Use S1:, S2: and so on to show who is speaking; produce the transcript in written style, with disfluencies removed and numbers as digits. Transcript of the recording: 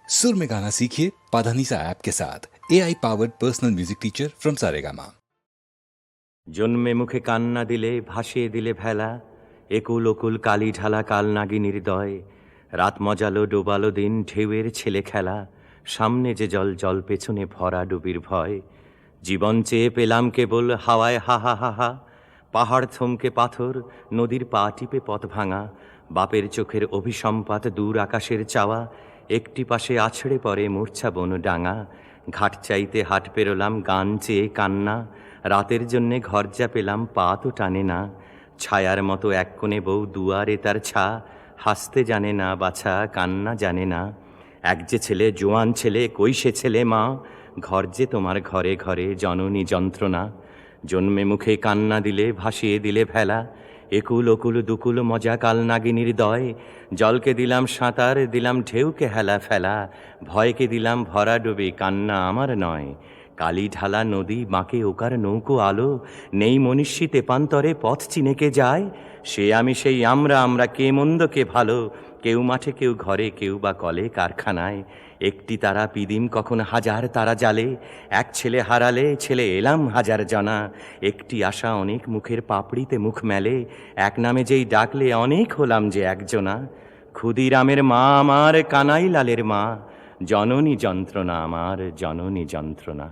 S1: सुर में गाना सीखिए पाधानीसा ऐप के साथ। AI powered personal music teacher from Saregama.
S2: জন্মে মুখে কান্না দিলে ভাসিয়ে দিলে ভেলা, একুল ওকুল কালি ঢালা কাল নাগিনীর দয়। রাত মজালো ডোবালো দিন ঢেউয়ের ছেলে খেলা, সামনে যে জল জল পেছনে ভরা ডুবির ভয়। জীবন চেয়ে পেলাম কেবল হাওয়ায় হা হা হা হা, পাহাড় থমকে পাথর নদীর পা টিপে পথ ভাঙা। বাপের চোখের অভিসম্পাত দূর আকাশের চাওয়া, একটি পাশে আছড়ে পড়ে মূর্ছা বন ডাঙা। ঘাট চাইতে হাট পেরোলাম গান চেয়ে কান্না, রাতের জন্যে ঘর যা পেলাম পা তো টানে না। ছায়ার মতো এক কোণে বউ দুয়ারে তার ছা, হাসতে জানে না বাছা কান্না জানে না। এক যে ছেলে জোয়ান ছেলে কই সে ছেলে মা, ঘর যে তোমার ঘরে ঘরে জননী যন্ত্রণা। জন্মে মুখে কান্না দিলে ভাসিয়ে দিলে ভেলা, একুল ওকুল দুকুল মজা কাল নাগিনীর দয়। জলকে দিলাম সাঁতার দিলাম ঢেউকে হেলা ফেলা, ভয়কে দিলাম ভরা ডুবে কান্না আমার নয়। কালি ঢালা নদী বাঁকে ওকার নৌকো আলো, নেই মনীষী তেপান্তরে পথ চিনেকে যায়। সে আমি সেই আমরা কে মন্দ কে ভালো, কেউ মাঠে কেউ ঘরে কেউ বা কলে কারখানায়। একটি তারা পিদিম কখন হাজার তারা জালে, এক ছেলে হারালে ছেলে এলাম হাজার জনা। একটি আশা অনেক মুখের পাপড়িতে মুখ মেলে, এক নামে যেই ডাকলে অনেক হলাম যে একজনা। ক্ষুদিরামের মা আমার কানাই লালের মা, জননী যন্ত্রণা আমার জননী যন্ত্রণা।